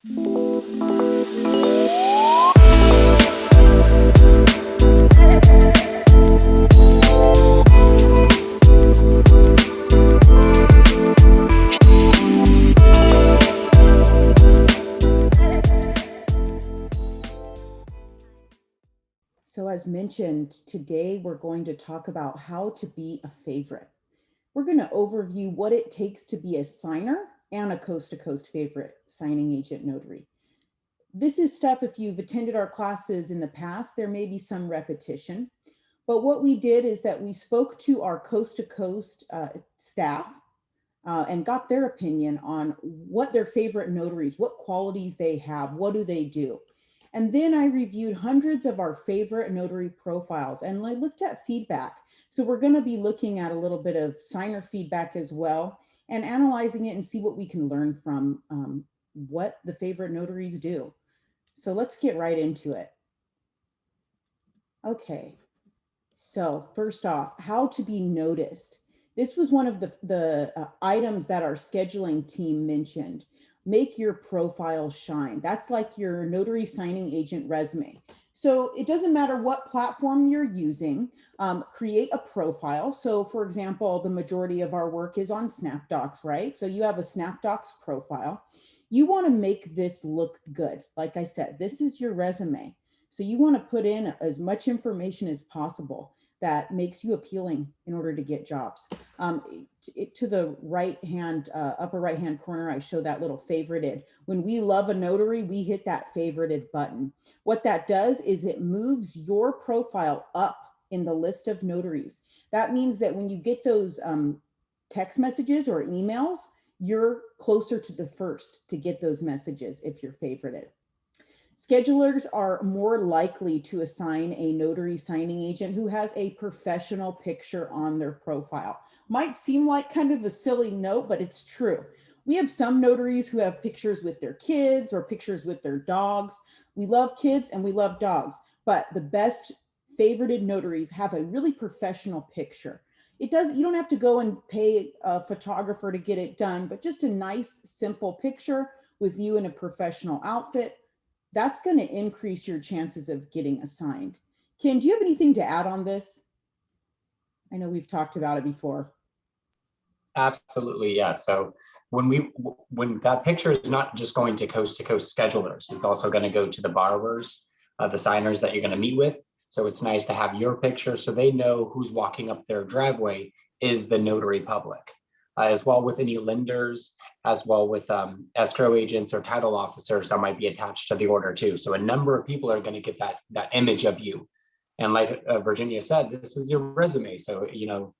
So as mentioned, today we're going to talk about how to be a favorite. We're going to overview what it takes to be a signer and a coast-to-coast favorite signing agent notary. This is stuff, if you've attended our classes in the past, there may be some repetition. But what we did is that we spoke to our coast-to-coast staff and got their opinion on what their favorite notaries, what qualities they have, what do they do. And then I reviewed hundreds of our favorite notary profiles and I looked at feedback. So we're going to be looking at a little bit of signer feedback as well and analyzing it and see what we can learn from what the favorite notaries do. So let's get right into it. Okay, so first off, how to be noticed. This was one of the items that our scheduling team mentioned. Make your profile shine. That's like your notary signing agent resume. So it doesn't matter what platform you're using, create a profile. So for example, the majority of our work is on SnapDocs, right? So you have a SnapDocs profile. You want to make this look good. Like I said, this is your resume. So you want to put in as much information as possible that makes you appealing in order to get jobs. To the right hand, upper right hand corner, I show that little favorited. When we love a notary, we hit that favorited button. What that does is it moves your profile up in the list of notaries. That means that when you get those text messages or emails, you're closer to the first to get those messages if you're favorited. Schedulers are more likely to assign a notary signing agent who has a professional picture on their profile. Might seem like kind of a silly note, but it's true. We have some notaries who have pictures with their kids or pictures with their dogs. We love kids and we love dogs, but the best favorited notaries have a really professional picture. You don't have to go and pay a photographer to get it done, but just a nice, simple picture with you in a professional outfit. That's going to increase your chances of getting assigned. Ken, do you have anything to add on this? I know we've talked about it before. Absolutely, yeah. So when that picture is not just going to coast schedulers, it's also going to go to the borrowers, the signers that you're going to meet with. So it's nice to have your picture so they know who's walking up their driveway is the notary public. As well with any lenders, as well with escrow agents or title officers that might be attached to the order too. So a number of people are going to get that image of you. And like Virginia said, this is your resume. So,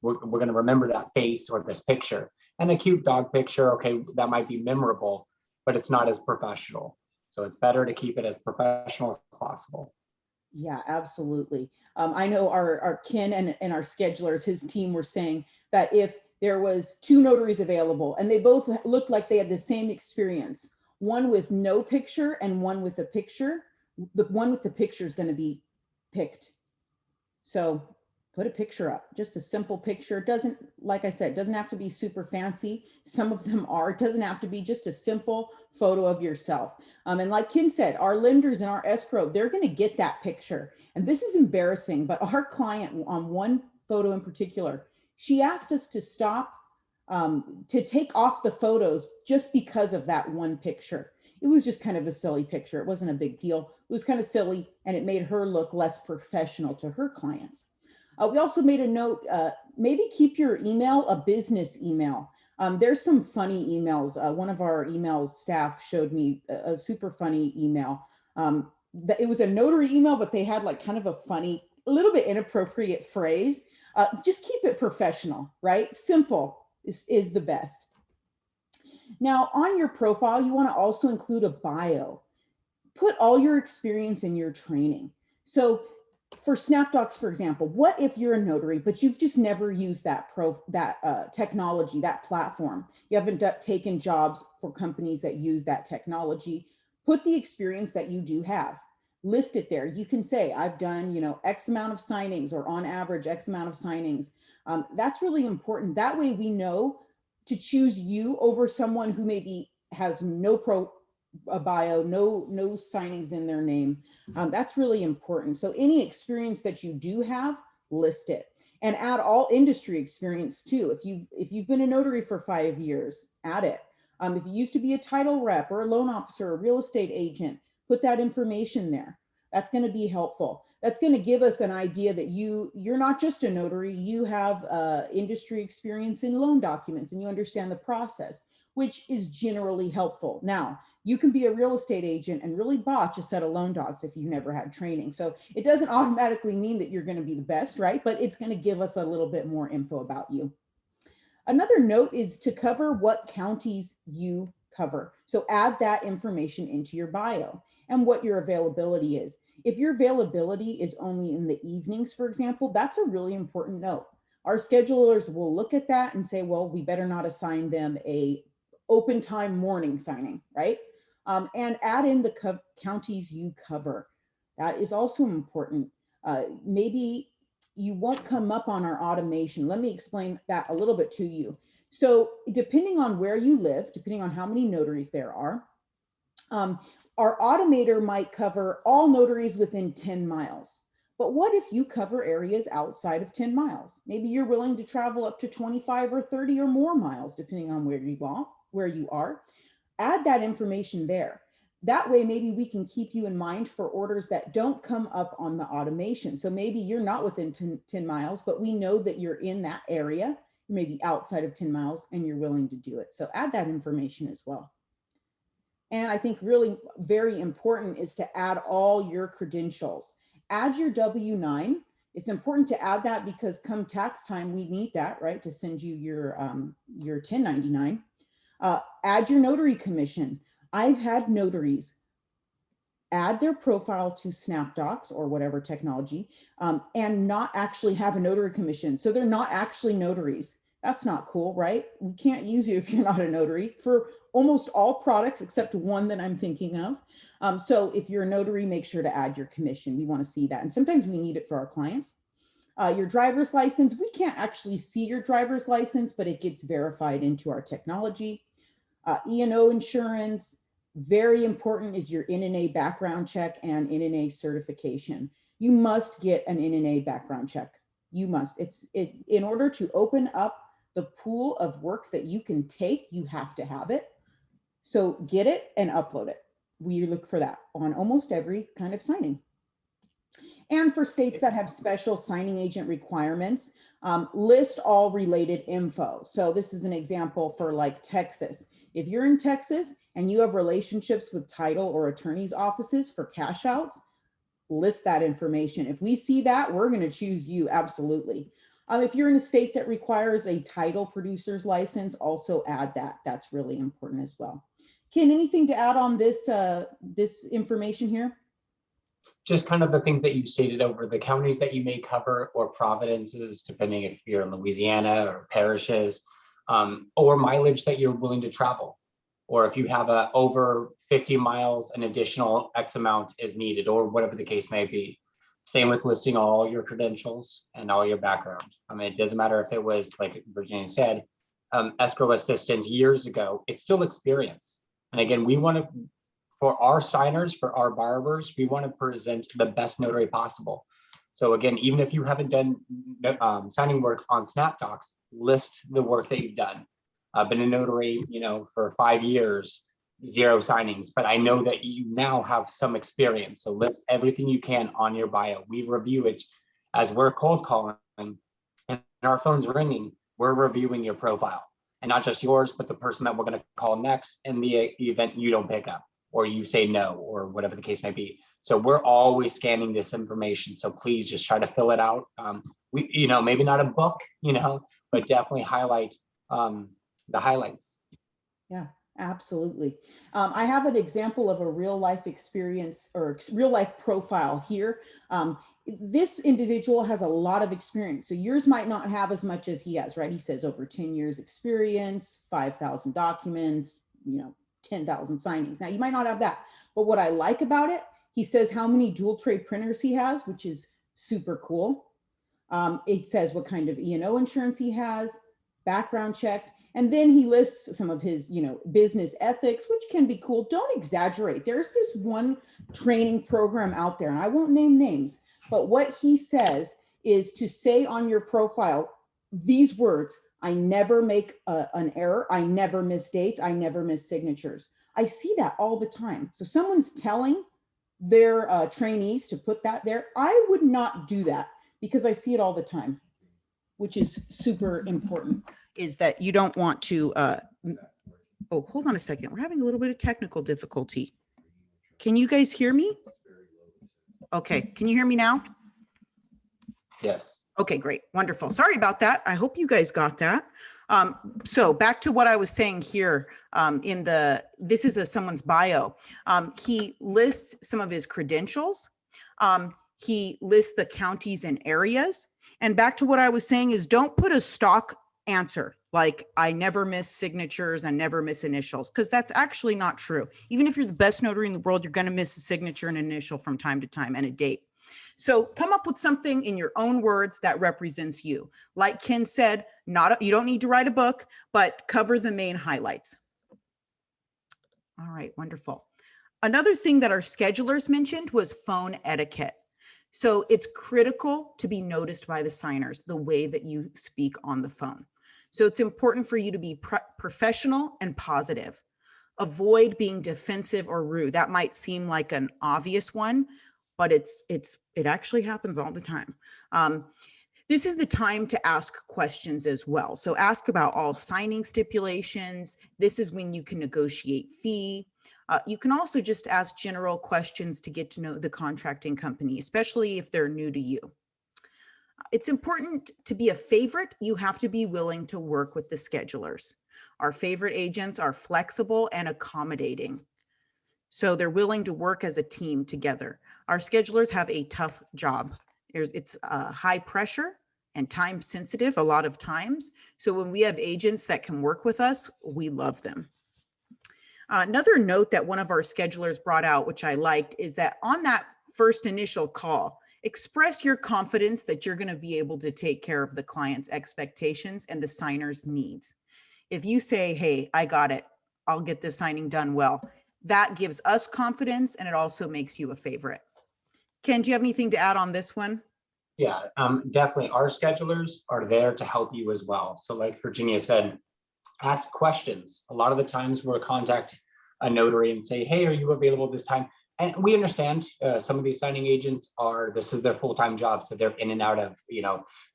we're going to remember that face or this picture. And a cute dog picture, okay, that might be memorable, but it's not as professional. So it's better to keep it as professional as possible. Yeah, absolutely. I know our Ken and our schedulers, his team were saying that if there was two notaries available and they both looked like they had the same experience, one with no picture and one with a picture, the one with the picture is going to be picked. So put a picture up, just a simple picture. It doesn't, like I said, it doesn't have to be super fancy. Some of them are. It doesn't have to be just a simple photo of yourself. And like Ken said, our lenders and our escrow, they're going to get that picture. And this is embarrassing, but our client on one photo in particular, she asked us to stop, to take off the photos just because of that one picture. It was just kind of a silly picture. It wasn't a big deal. It was kind of silly and it made her look less professional to her clients. We also made a note, maybe keep your email a business email. There's some funny emails. One of our emails staff showed me a super funny email. It was a notary email, but they had like kind of a funny, a little bit inappropriate phrase. Just keep it professional, right? Simple is the best. Now, on your profile, you want to also include a bio. Put all your experience in your training. So for SnapDocs, for example, what if you're a notary, but you've just never used that technology, that platform? You haven't taken jobs for companies that use that technology. Put the experience that you do have. List it there. You can say, I've done, X amount of signings or on average, X amount of signings. That's really important. That way we know to choose you over someone who maybe has no a bio, no signings in their name. That's really important. So any experience that you do have, list it, and add all industry experience too. If you've been a notary for 5 years, add it. If you used to be a title rep or a loan officer, or a real estate agent, put that information there. That's going to be helpful. That's going to give us an idea that you're not just a notary, you have industry experience in loan documents and you understand the process, which is generally helpful. Now, you can be a real estate agent and really botch a set of loan docs if you've never had training. So it doesn't automatically mean that you're going to be the best, right? But it's going to give us a little bit more info about you. Another note is to cover what counties you cover. So add that information into your bio and what your availability is. If your availability is only in the evenings, for example, that's a really important note. Our schedulers will look at that and say, well, we better not assign them a open time morning signing, right? And add in the counties you cover. That is also important. Maybe you won't come up on our automation. Let me explain that a little bit to you. So depending on where you live, depending on how many notaries there are, our automator might cover all notaries within 10 miles. But what if you cover areas outside of 10 miles? Maybe you're willing to travel up to 25 or 30 or more miles, depending on where you are. Add that information there. That way, maybe we can keep you in mind for orders that don't come up on the automation. So maybe you're not within 10 miles, but we know that you're in that area, maybe outside of 10 miles, and you're willing to do it. So add that information as well. And I think really very important is to add all your credentials. Add your W-9. It's important to add that because come tax time, we need that, right, to send you your 1099. Add your notary commission. I've had notaries add their profile to SnapDocs or whatever technology and not actually have a notary commission. So they're not actually notaries. That's not cool, right? We can't use you if you're not a notary for almost all products except one that I'm thinking of. So if you're a notary, make sure to add your commission. We want to see that. And sometimes we need it for our clients. Your driver's license, we can't actually see your driver's license, but it gets verified into our technology. E&O insurance, very important is your NNA background check and NNA certification. You must get an NNA background check. You must. In order to open up the pool of work that you can take, you have to have it. So get it and upload it. We look for that on almost every kind of signing. And for states that have special signing agent requirements, list all related info. So this is an example for like Texas. If you're in Texas and you have relationships with title or attorney's offices for cash outs, list that information. If we see that, we're going to choose you, absolutely. If you're in a state that requires a title producer's license, also add that. That's really important as well. Ken, anything to add on this, this information here? Just kind of the things that you've stated over the counties that you may cover or providences, depending if you're in Louisiana or parishes, or mileage that you're willing to travel. Or if you have over 50 miles, an additional X amount is needed, or whatever the case may be. Same with listing all your credentials and all your background. I mean, it doesn't matter if it was, like Virginia said, escrow assistant years ago, it's still experience. And again, we want to, for our signers, for our borrowers, we want to present the best notary possible. So again, even if you haven't done signing work on SnapDocs, list the work that you've done. I've been a notary, for 5 years, 0 signings, but I know that you now have some experience. So list everything you can on your bio. We review it as we're cold calling and our phone's ringing. We're reviewing your profile, and not just yours, but the person that we're going to call next in the event you don't pick up or you say no, or whatever the case may be. So we're always scanning this information. So please just try to fill it out. Maybe not a book, but definitely highlight the highlights. Yeah, absolutely. I have an example of a real life experience or real life profile here. This individual has a lot of experience. So yours might not have as much as he has, right? He says over 10 years experience, 5,000 documents, 10,000 signings. Now you might not have that, but what I like about it, he says how many dual tray printers he has, which is super cool. It says what kind of E&O insurance he has, background checked. And then he lists some of his, business ethics, which can be cool. Don't exaggerate. There's this one training program out there, and I won't name names, but what he says is to say on your profile these words: I never make an error. I never miss dates. I never miss signatures. I see that all the time. So someone's telling their trainees to put that there. I would not do that because I see it all the time, which is super important, is that you don't want to, oh, hold on a second. We're having a little bit of technical difficulty. Can you guys hear me? Okay, can you hear me now? Yes. Okay, great, wonderful. Sorry about that. I hope you guys got that. So back to what I was saying here, this is someone's bio. He lists some of his credentials. He lists the counties and areas. And back to what I was saying is, don't put a stock answer like I never miss signatures and never miss initials, because that's actually not true. Even if you're the best notary in the world, you're going to miss a signature and initial from time to time and a date. So come up with something in your own words that represents you. Like Ken said, you don't need to write a book, but cover the main highlights. All right, wonderful. Another thing that our schedulers mentioned was phone etiquette. So it's critical to be noticed by the signers, the way that you speak on the phone. So it's important for you to be professional and positive. Avoid being defensive or rude. That might seem like an obvious one, but it actually happens all the time. This is the time to ask questions as well. So ask about all signing stipulations. This is when you can negotiate fee. You can also just ask general questions to get to know the contracting company, especially if they're new to you. It's important to be a favorite. You have to be willing to work with the schedulers. Our favorite agents are flexible and accommodating. So they're willing to work as a team together. Our schedulers have a tough job. It's high pressure and time sensitive a lot of times. So when we have agents that can work with us, we love them. Another note that one of our schedulers brought out, which I liked, is that on that first initial call, express your confidence that you're going to be able to take care of the client's expectations and the signer's needs. If you say, hey, I got it, I'll get this signing done well, that gives us confidence and it also makes you a favorite. Ken, do you have anything to add on this one? Yeah, definitely. Our schedulers are there to help you as well. So like Virginia said, ask questions. A lot of the times we'll contact a notary and say, hey, are you available this time? And we understand some of these signing agents this is their full-time job. So they're in and out of,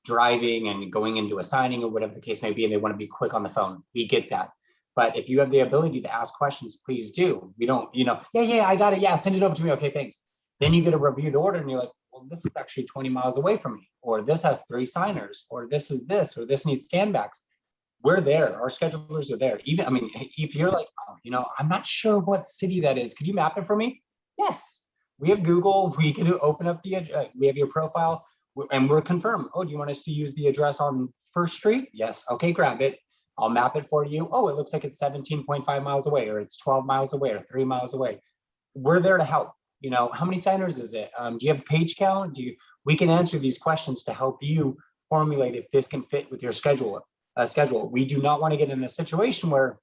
driving and going into a signing or whatever the case may be, and they want to be quick on the phone. We get that. But if you have the ability to ask questions, please do. We don't, yeah, I got it. Yeah, send it over to me. Okay, thanks. Then you get a review the order and you're like, well, this is actually 20 miles away from me, or this has 3 signers, or this is this, or this needs scan backs. We're there. Our schedulers are there. Even, if you're like, oh, I'm not sure what city that is. Could you map it for me? Yes. We have Google. We can open up we have your profile and we're confirmed. Oh, do you want us to use the address on First Street? Yes. Okay, grab it. I'll map it for you. Oh, it looks like it's 17.5 miles away, or it's 12 miles away, or 3 miles away. We're there to help. How many signers is it? Do you have a page count? We can answer these questions to help you formulate if this can fit with your schedule. We do not want to get in a situation where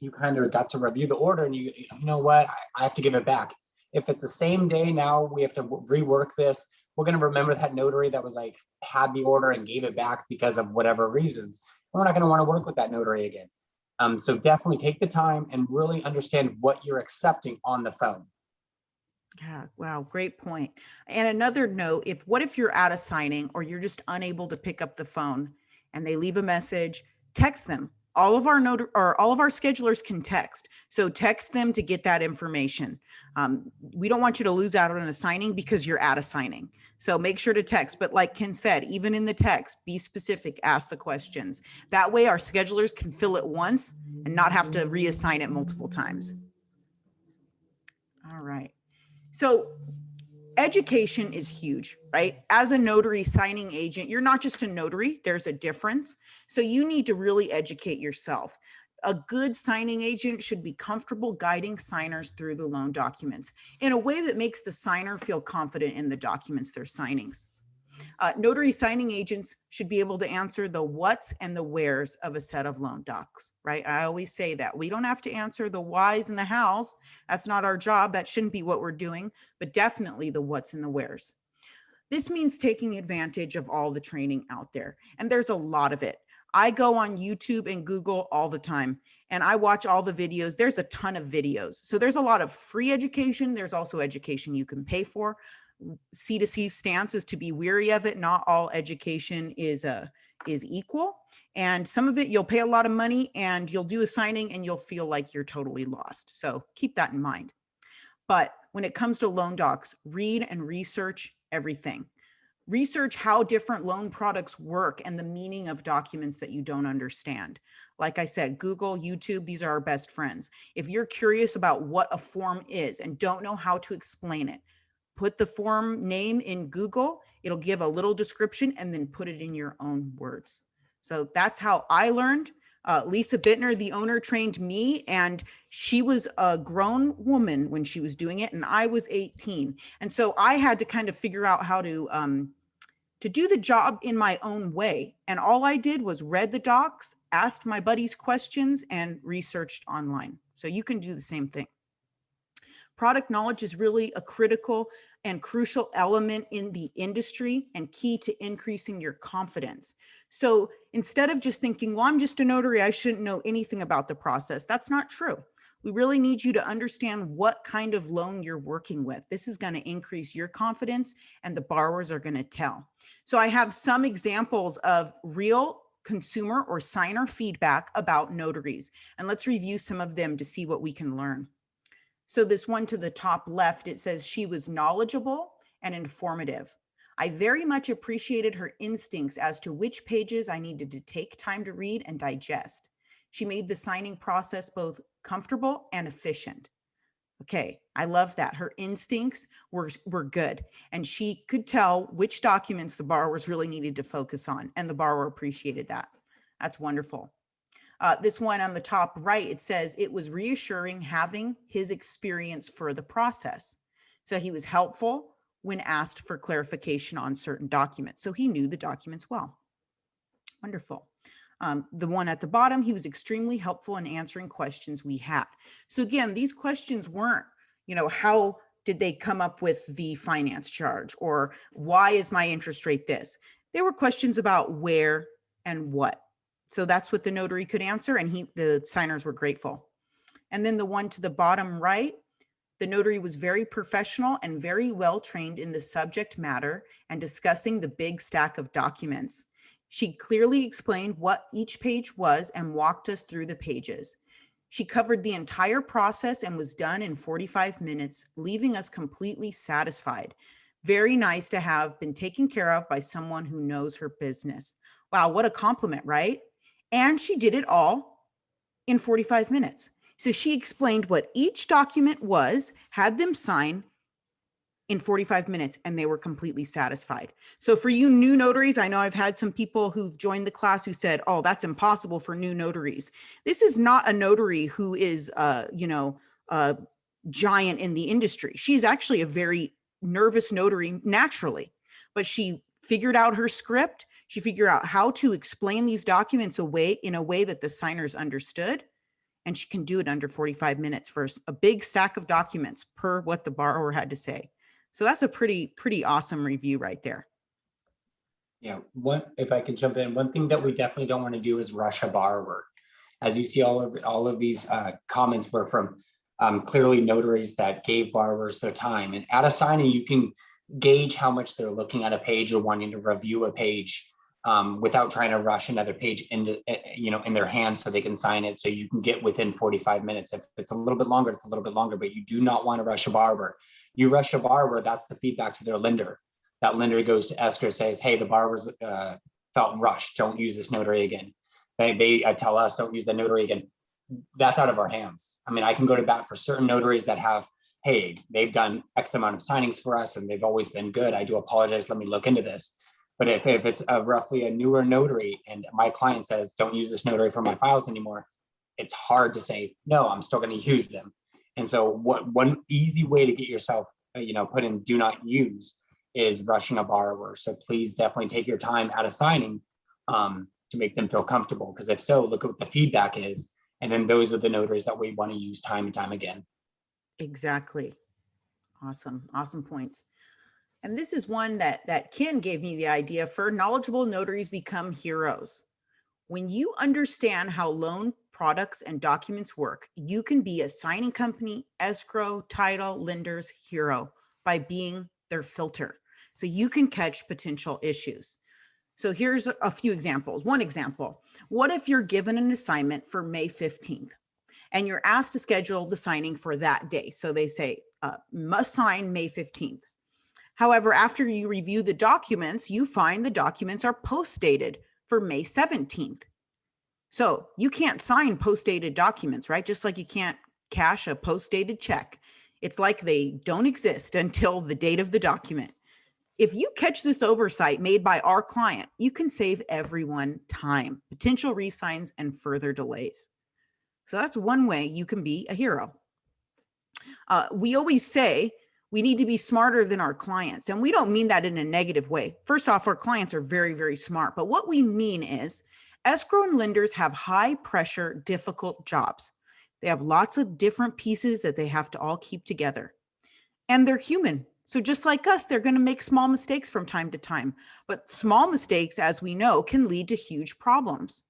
you kind of got to review the order and you know what, I have to give it back. If it's the same day, now we have to rework this. We're going to remember that notary that was like, had the order and gave it back because of whatever reasons. And we're not going to want to work with that notary again. So definitely take the time and really understand what you're accepting on the phone. Yeah, wow, great point. And another note, what if you're at a signing or you're just unable to pick up the phone and they leave a message, text them. All of our schedulers can text. So text them to get that information. We don't want you to lose out on a signing because you're at a signing. So make sure to text. But like Ken said, even in the text, be specific, ask the questions. That way our schedulers can fill it once and not have to reassign it multiple times. All right. So education is huge, right? As a notary signing agent, you're not just a notary, there's a difference. So you need to really educate yourself. A good signing agent should be comfortable guiding signers through the loan documents in a way that makes the signer feel confident in the documents they're signing. Notary signing agents should be able to answer the what's and the where's of a set of loan docs, right? I always say that we don't have to answer the whys and the hows. That's not our job. That shouldn't be what we're doing, but definitely the what's and the where's. This means taking advantage of all the training out there, and there's a lot of it. I go on YouTube and Google all the time, and I watch all the videos. There's a ton of videos. So there's a lot of free education. There's also education you can pay for. C2C stance is to be weary of it. Not all education is equal. And some of it, you'll pay a lot of money and you'll do a signing and you'll feel like you're totally lost. So keep that in mind. But when it comes to loan docs, read and research everything. Research how different loan products work and the meaning of documents that you don't understand. Like I said, Google, YouTube, these are our best friends. If you're curious about what a form is and don't know how to explain it, put the form name in Google, it'll give a little description and then put it in your own words. So that's how I learned. Lisa Bittner, the owner, trained me, and she was a grown woman when she was doing it, and I was 18. And so I had to kind of figure out how to do the job in my own way. And all I did was read the docs, asked my buddies questions, and researched online. So you can do the same thing. Product knowledge is really a critical and crucial element in the industry and key to increasing your confidence. So instead of just thinking, well, I'm just a notary, I shouldn't know anything about the process, that's not true. We really need you to understand what kind of loan you're working with. This is going to increase your confidence and the borrowers are going to tell. So I have some examples of real consumer or signer feedback about notaries, and let's review some of them to see what we can learn. So this one to the top left, it says she was knowledgeable and informative. I very much appreciated her instincts as to which pages I needed to take time to read and digest. She made the signing process both comfortable and efficient. Okay, I love that. Her instincts were good, and she could tell which documents the borrowers really needed to focus on, and the borrower appreciated that. That's wonderful. This one on the top right, it says it was reassuring having his experience for the process. So he was helpful when asked for clarification on certain documents. So he knew the documents well. Wonderful. The one at the bottom, he was extremely helpful in answering questions we had. So again, these questions weren't, how did they come up with the finance charge, or why is my interest rate this? They were questions about where and what. So that's what the notary could answer, and the signers were grateful. And then the one to the bottom right, the notary was very professional and very well trained in the subject matter and discussing the big stack of documents. She clearly explained what each page was and walked us through the pages. She covered the entire process and was done in 45 minutes, leaving us completely satisfied. Very nice to have been taken care of by someone who knows her business. Wow, what a compliment, right? And she did it all in 45 minutes. So she explained what each document was, had them sign in 45 minutes, and they were completely satisfied. So for you new notaries, I know I've had some people who've joined the class who said, oh, that's impossible for new notaries. This is not a notary who is, a giant in the industry. She's actually a very nervous notary naturally, but she figured out her script. She figured out how to explain these documents in a way that the signers understood, and she can do it under 45 minutes for a big stack of documents per what the borrower had to say. So that's a pretty awesome review right there. Yeah, if I can jump in, one thing that we definitely don't want to do is rush a borrower. As you see, all of these comments were from clearly notaries that gave borrowers their time. And at a signing, you can gauge how much they're looking at a page or wanting to review a page without trying to rush another page into, in their hands so they can sign it. So you can get within 45 minutes. If it's a little bit longer, it's a little bit longer, but you do not want to rush a borrower. You rush a borrower, that's the feedback to their lender. That lender goes to escrow, says, hey, the borrowers felt rushed. Don't use this notary again. They tell us, don't use the notary again. That's out of our hands. I mean, I can go to bat for certain notaries that have, hey, they've done X amount of signings for us and they've always been good. I do apologize. Let me look into this. But if it's roughly a newer notary and my client says, don't use this notary for my files anymore, it's hard to say, no, I'm still going to use them. And so one easy way to get yourself, put in do not use is rushing a borrower. So please definitely take your time at a signing to make them feel comfortable. Because if so, look at what the feedback is. And then those are the notaries that we want to use time and time again. Exactly. Awesome. Awesome points. And this is one that Ken gave me the idea for. Knowledgeable notaries become heroes. When you understand how loan products and documents work, you can be a signing company, escrow, title, lender's hero by being their filter. So you can catch potential issues. So here's a few examples. One example, what if you're given an assignment for May 15th and you're asked to schedule the signing for that day? So they say, must sign May 15th. However, after you review the documents, you find the documents are post-dated for May 17th. So you can't sign post-dated documents, right? Just like you can't cash a post-dated check. It's like they don't exist until the date of the document. If you catch this oversight made by our client, you can save everyone time, potential resigns, and further delays. So that's one way you can be a hero. We always say we need to be smarter than our clients, and we don't mean that in a negative way. First off, our clients are very, very smart, but what we mean is escrow and lenders have high pressure, difficult jobs. They have lots of different pieces that they have to all keep together, and they're human. So just like us, they're going to make small mistakes from time to time, but small mistakes, as we know, can lead to huge problems.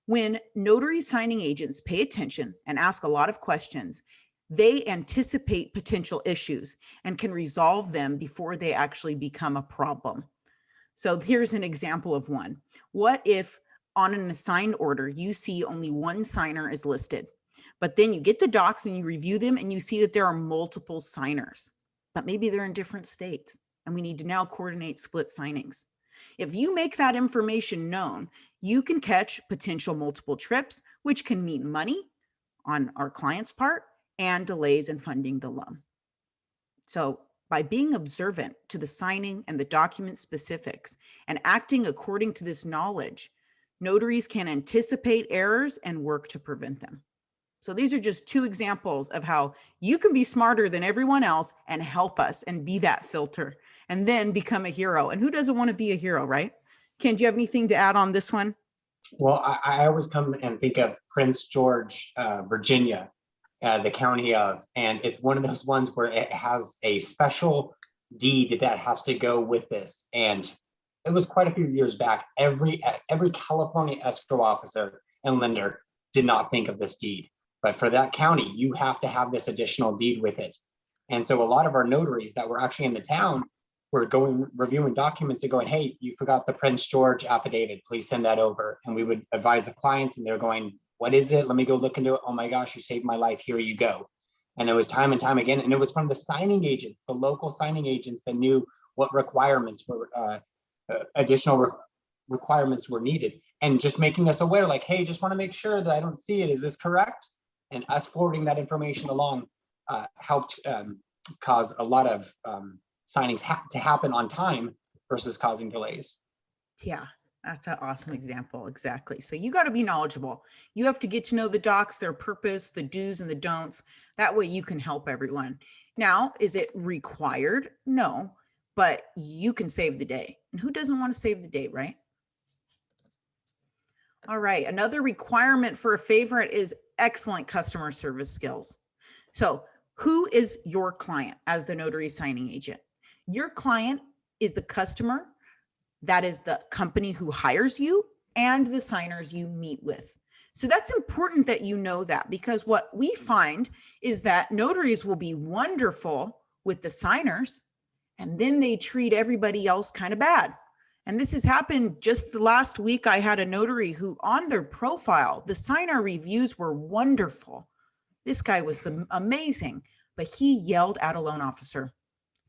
When notary signing agents pay attention and ask a lot of questions, they anticipate potential issues and can resolve them before they actually become a problem. So here's an example of one. What if on an assigned order, you see only one signer is listed, but then you get the docs and you review them and you see that there are multiple signers, but maybe they're in different states and we need to now coordinate split signings. If you make that information known, you can catch potential multiple trips, which can mean money on our client's part and delays in funding the loan. So by being observant to the signing and the document specifics and acting according to this knowledge, notaries can anticipate errors and work to prevent them. So these are just two examples of how you can be smarter than everyone else and help us and be that filter and then become a hero. And who doesn't want to be a hero, right? Ken, do you have anything to add on this one? Well, I always come and think of Prince George, Virginia, the county of, and it's one of those ones where it has a special deed that has to go with this. And it was quite a few years back. Every California escrow officer and lender did not think of this deed. But for that county, you have to have this additional deed with it. And so a lot of our notaries that were actually in the town were going, reviewing documents and going, hey, you forgot the Prince George affidavit, please send that over. And we would advise the clients and they're going, what is it? Let me go look into it. Oh my gosh, you saved my life. Here you go. And it was time and time again. And it was from the signing agents, the local signing agents that knew what requirements were, additional requirements were needed. And just making us aware, like, hey, just want to make sure that I don't see it. Is this correct? And us forwarding that information along helped cause a lot of signings to happen on time versus causing delays. Yeah, that's an awesome example. Exactly. So you got to be knowledgeable. You have to get to know the docs, their purpose, the do's and the don'ts. That way you can help everyone. Now, is it required? No, but you can save the day. And who doesn't want to save the day, right? All right. Another requirement for a favorite is excellent customer service skills. So who is your client as the notary signing agent? Your client is the customer. That is the company who hires you and the signers you meet with. So that's important that you know that, because what we find is that notaries will be wonderful with the signers and then they treat everybody else kind of bad. And this has happened just the last week. I had a notary who on their profile, the signer reviews were wonderful. This guy was amazing, but he yelled at a loan officer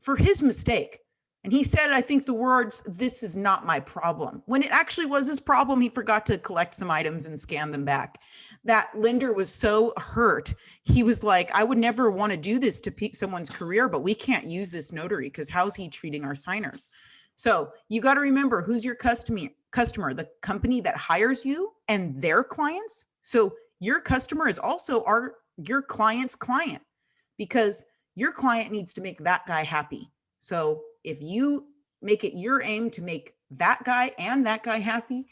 for his mistake. And he said, I think the words, "This is not my problem," when it actually was his problem. He forgot to collect some items and scan them back. That lender was so hurt. He was like, I would never want to do this to someone's career, but we can't use this notary because how's he treating our signers? So you got to remember, who's your customer, the company that hires you and their clients. So your customer is also your client's client, because your client needs to make that guy happy. So if you make it your aim to make that guy and that guy happy,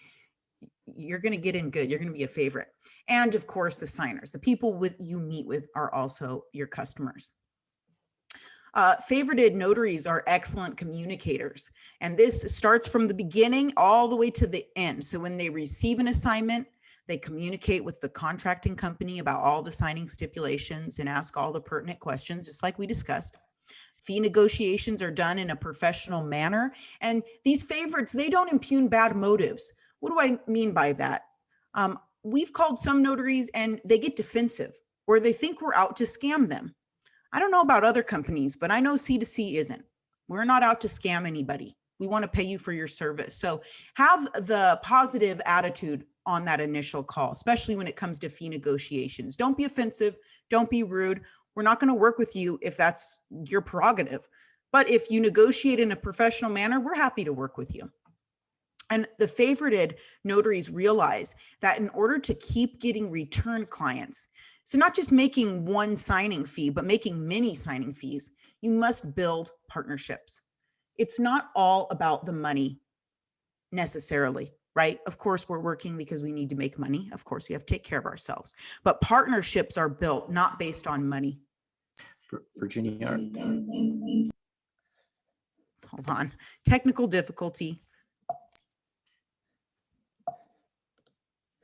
you're going to get in good. You're going to be a favorite. And of course, the signers, the people you meet with are also your customers. Favorited notaries are excellent communicators. And this starts from the beginning all the way to the end. So when they receive an assignment, they communicate with the contracting company about all the signing stipulations and ask all the pertinent questions, just like we discussed. Fee negotiations are done in a professional manner. And these favorites, they don't impugn bad motives. What do I mean by that? We've called some notaries and they get defensive, or they think we're out to scam them. I don't know about other companies, but I know C2C isn't. We're not out to scam anybody. We want to pay you for your service. So have the positive attitude on that initial call, especially when it comes to fee negotiations. Don't be offensive. Don't be rude. We're not going to work with you if that's your prerogative. But if you negotiate in a professional manner, we're happy to work with you. And the favorited notaries realize that in order to keep getting return clients, so not just making one signing fee, but making many signing fees, you must build partnerships. It's not all about the money necessarily, right? Of course, we're working because we need to make money. Of course, we have to take care of ourselves. But partnerships are built not based on money. Virginia. Hold on. Technical difficulty.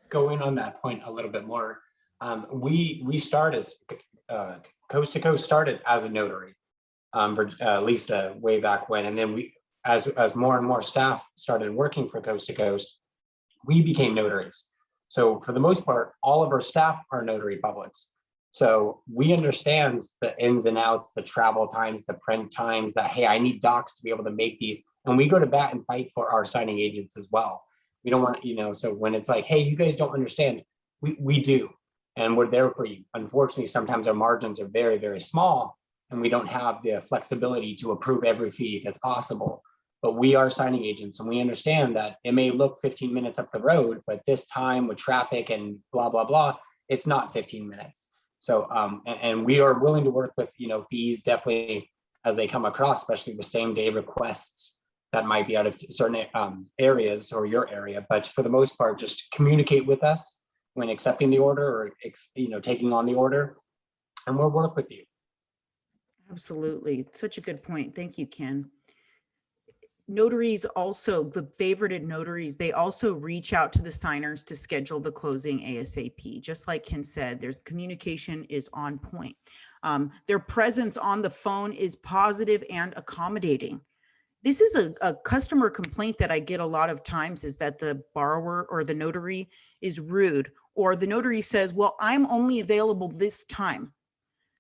Going on that point a little bit more, we started Coast to Coast started as a notary, Lisa way back when, and then we, as more and more staff started working for Coast to Coast, we became notaries. So for the most part, all of our staff are notary publics. So we understand the ins and outs, the travel times, the print times, that, hey, I need docs to be able to make these. And we go to bat and fight for our signing agents as well. We don't want, so when it's like, hey, you guys don't understand, we do. And we're there for you. Unfortunately, sometimes our margins are very, very small and we don't have the flexibility to approve every fee that's possible. But we are signing agents and we understand that it may look 15 minutes up the road, but this time with traffic and blah, blah, blah, it's not 15 minutes. So, and we are willing to work with, fees definitely as they come across, especially with same day requests that might be out of certain areas or your area. But for the most part, just communicate with us when accepting the order or, taking on the order, and we'll work with you. Absolutely. Such a good point. Thank you, Ken. Notaries also, the favorited notaries, they also reach out to the signers to schedule the closing ASAP. Just like Ken said, their communication is on point. Their presence on the phone is positive and accommodating. This is a customer complaint that I get a lot of times, is that the borrower or the notary is rude, or the notary says, well, I'm only available this time.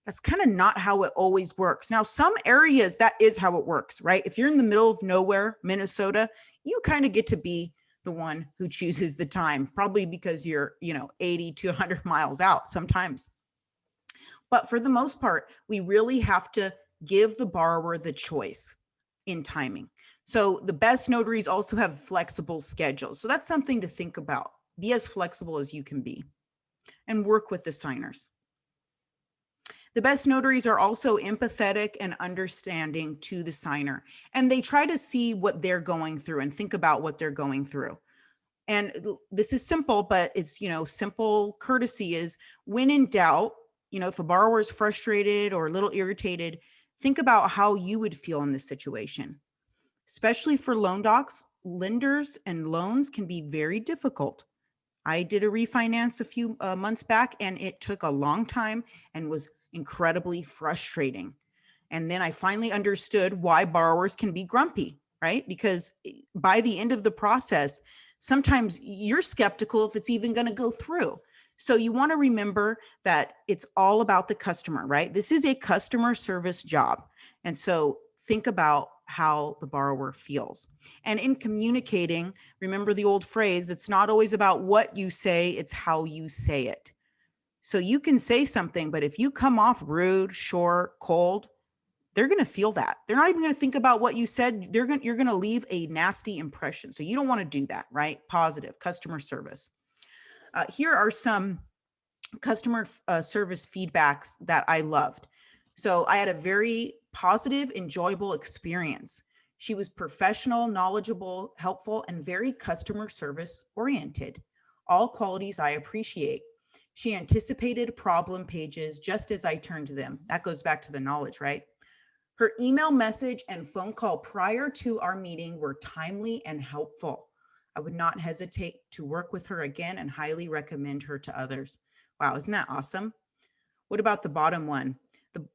That's kind of not how it always works. Now, some areas that is how it works, right? If you're in the middle of nowhere, Minnesota, you kind of get to be the one who chooses the time, probably because you're, 80 to 100 miles out sometimes. But for the most part, we really have to give the borrower the choice in timing. So the best notaries also have flexible schedules. So that's something to think about. Be as flexible as you can be and work with the signers. The best notaries are also empathetic and understanding to the signer, and they try to see what they're going through and think about what they're going through. And this is simple, but it's, simple courtesy is, when in doubt, if a borrower is frustrated or a little irritated, think about how you would feel in this situation. Especially for loan docs, lenders and loans can be very difficult. I did a refinance a few months back, and it took a long time and was incredibly frustrating. And then I finally understood why borrowers can be grumpy, right? Because by the end of the process, sometimes you're skeptical if it's even going to go through. So you want to remember that it's all about the customer, right? This is a customer service job. And so think about how the borrower feels. And in communicating, remember the old phrase, it's not always about what you say, it's how you say it. So you can say something, but if you come off rude, short, cold, they're going to feel that. They're not even going to think about what you said. You're going to leave a nasty impression. So you don't want to do that, right? Positive customer service. Here are some customer service feedbacks that I loved. So I had a very positive, enjoyable experience. She was professional, knowledgeable, helpful, and very customer service oriented. All qualities I appreciate. She anticipated problem pages just as I turned to them. That goes back to the knowledge, right? Her email message and phone call prior to our meeting were timely and helpful. I would not hesitate to work with her again and highly recommend her to others. Wow, isn't that awesome? What about the bottom one?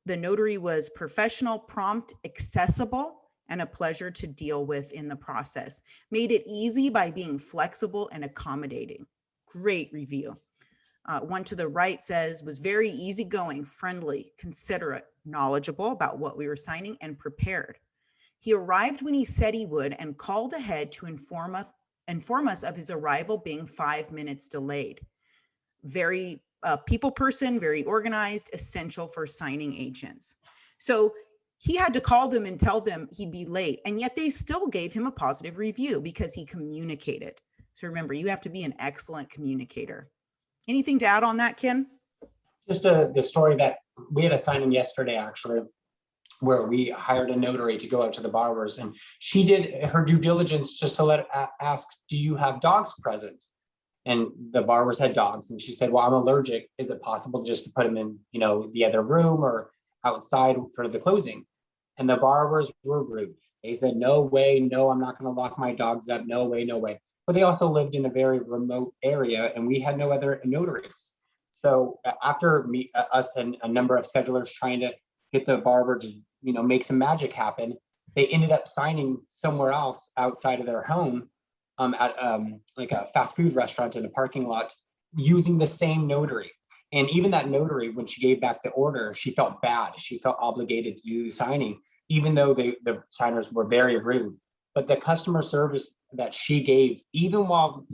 The notary was professional, prompt, accessible, and a pleasure to deal with in the process. Made it easy by being flexible and accommodating. Great review. One to the right says, was very easygoing, friendly, considerate, knowledgeable about what we were signing, and prepared. He arrived when he said he would and called ahead to inform us of his arrival being 5 minutes delayed. Very people person, very organized, essential for signing agents. So he had to call them and tell them he'd be late, and yet they still gave him a positive review because he communicated. So remember, you have to be an excellent communicator. Anything to add on that, Ken? Just the story that we had a signing yesterday, actually, where we hired a notary to go out to the borrowers, and she did her due diligence just to ask, do you have dogs present? And the borrowers had dogs, and she said, well, I'm allergic. Is it possible just to put them in, the other room or outside for the closing? And the borrowers were rude. They said, no way, no, I'm not going to lock my dogs up. No way, no way. But they also lived in a very remote area, and we had no other notaries. So after us and a number of schedulers trying to get the borrower to, make some magic happen, they ended up signing somewhere else outside of their home, at like a fast food restaurant in a parking lot, using the same notary. And even that notary, when she gave back the order, she felt bad. She felt obligated to do the signing, even though the signers were very rude. But the customer service that she gave, even while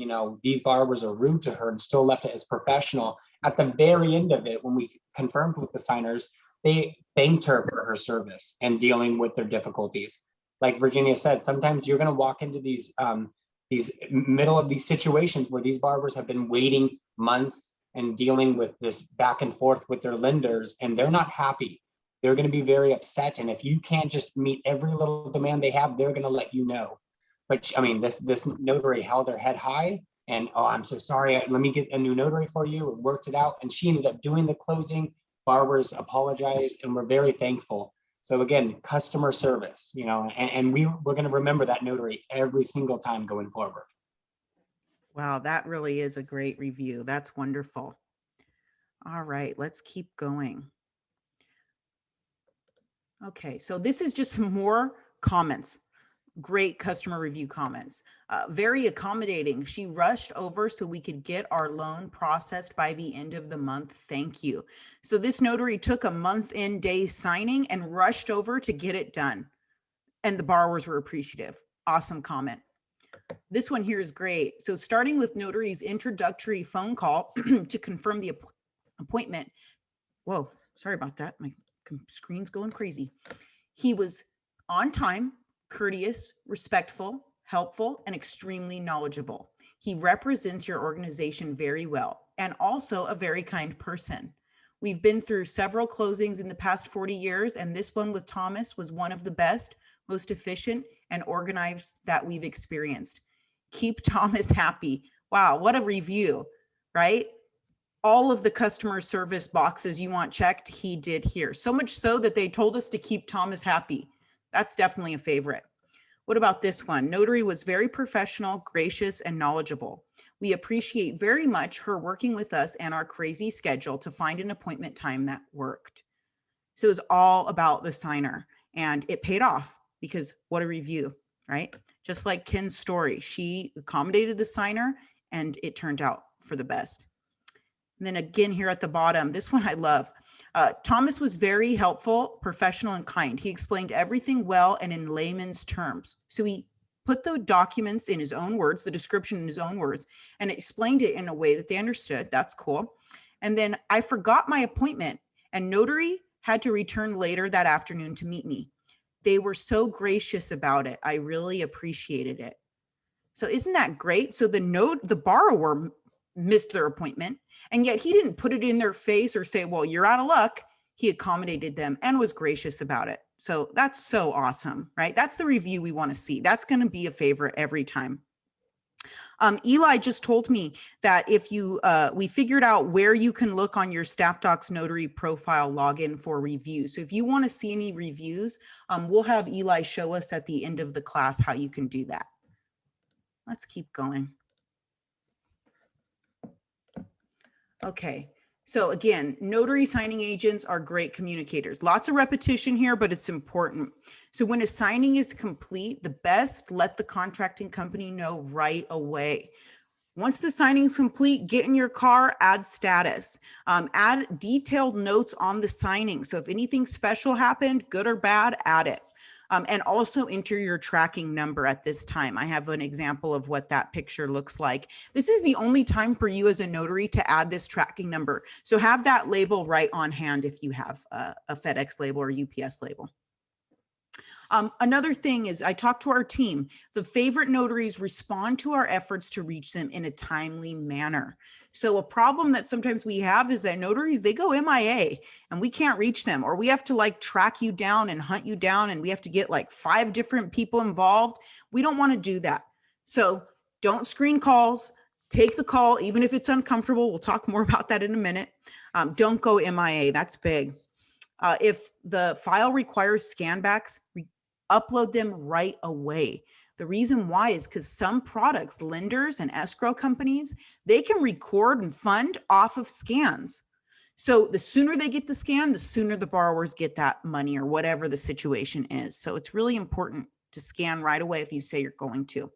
these borrowers are rude to her, and still left it as professional, at the very end of it, when we confirmed with the signers, they thanked her for her service and dealing with their difficulties. Like Virginia said, sometimes you're going to walk into these middle of these situations where these borrowers have been waiting months and dealing with this back and forth with their lenders, and they're not happy. They're going to be very upset. And if you can't just meet every little demand they have, they're going to let you know. But I mean, this notary held her head high, and oh, I'm so sorry. Let me get a new notary for you, and worked it out. And she ended up doing the closing. Borrowers apologized, and we're very thankful. So again, customer service, and we're going to remember that notary every single time going forward. Wow, that really is a great review. That's wonderful. All right, let's keep going. Okay, so this is just some more comments. Great customer review comments. Very accommodating. She rushed over so we could get our loan processed by the end of the month. Thank you. So this notary took a month in day signing and rushed over to get it done. And the borrowers were appreciative. Awesome comment. This one here is great. So starting with notary's introductory phone call to confirm the appointment. Whoa, sorry about that. My screen's going crazy. He was on time, courteous, respectful, helpful, and extremely knowledgeable. He represents your organization very well and also a very kind person. We've been through several closings in the past 40 years, and this one with Thomas was one of the best, most efficient, and organized that we've experienced. Keep Thomas happy. Wow, what a review, right? All of the customer service boxes you want checked, he did here. So much so that they told us to keep Thomas happy. That's definitely a favorite. What about this one? Notary was very professional, gracious, and knowledgeable. We appreciate very much her working with us and our crazy schedule to find an appointment time that worked. So it was all about the signer, and it paid off because what a review, right? Just like Ken's story, she accommodated the signer and it turned out for the best. And then again, here at the bottom, this one I love. Thomas was very helpful, professional, and kind. He explained everything well and in layman's terms. So he put the documents in his own words, the description in his own words, and explained it in a way that they understood. That's cool. And then I forgot my appointment, and notary had to return later that afternoon to meet me. They were so gracious about it. I really appreciated it. So isn't that great? So the borrower missed their appointment, and yet he didn't put it in their face or say, well, you're out of luck. He accommodated them and was gracious about it. So that's so awesome, right? That's the review we want to see. That's going to be a favorite every time. Eli just told me that if you, we figured out where you can look on your StaffDocs Notary profile login for reviews. So if you want to see any reviews, we'll have Eli show us at the end of the class how you can do that. Let's keep going. Okay. So again, notary signing agents are great communicators. Lots of repetition here, but it's important. So when a signing is complete, the best, let the contracting company know right away. Once the signing is complete, get in your car, add status, add detailed notes on the signing. So if anything special happened, good or bad, add it. And also enter your tracking number at this time. I have an example of what that picture looks like. This is the only time for you as a notary to add this tracking number. So have that label right on hand if you have a FedEx label or UPS label. Another thing is I talked to our team. The favorite notaries respond to our efforts to reach them in a timely manner. So a problem that sometimes we have is that notaries, they go MIA and we can't reach them, or we have to like track you down and hunt you down and we have to get like 5 different people involved. We don't want to do that. So don't screen calls. Take the call, even if it's uncomfortable. We'll talk more about that in a minute. Don't go MIA. That's big. If the file requires scan backs, upload them right away. The reason why is because some products, lenders and escrow companies, they can record and fund off of scans. So the sooner they get the scan, the sooner the borrowers get that money or whatever the situation is. So it's really important to scan right away if you say you're going to.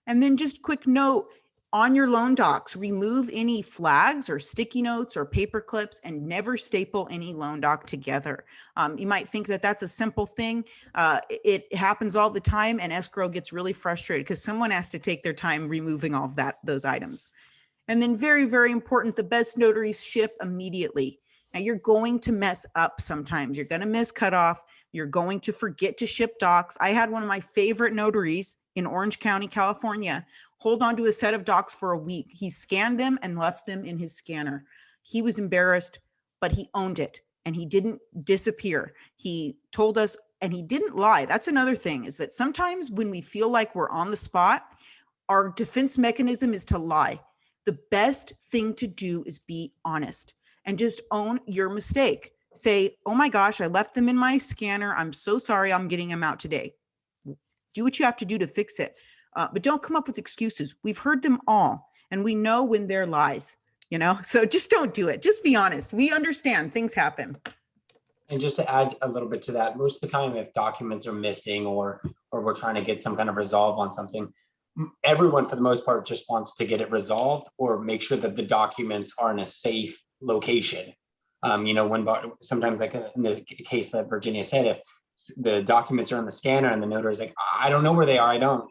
And then just quick note, on your loan docs, remove any flags or sticky notes or paper clips and never staple any loan doc together. You might think that that's a simple thing. It happens all the time, and escrow gets really frustrated because someone has to take their time removing all of those items. And then very, very important, the best notaries ship immediately. Now you're going to mess up sometimes. You're going to miss cutoff. You're going to forget to ship docs. I had one of my favorite notaries in Orange County, California, hold on to a set of docs for a week. He scanned them and left them in his scanner. He was embarrassed, but he owned it and he didn't disappear. He told us and he didn't lie. That's another thing, is that sometimes when we feel like we're on the spot, our defense mechanism is to lie. The best thing to do is be honest and just own your mistake. Say, oh my gosh, I left them in my scanner. I'm so sorry. I'm getting them out today. Do what you have to do to fix it. But don't come up with excuses. We've heard them all, and we know when they're lies, so just don't do it. Just be honest. We understand things happen. And just to add a little bit to that, most of the time, if documents are missing or we're trying to get some kind of resolve on something, everyone for the most part just wants to get it resolved or make sure that the documents are in a safe location. When sometimes, like in the case that Virginia said, if the documents are in the scanner and the notary is like, I don't know where they are. I don't,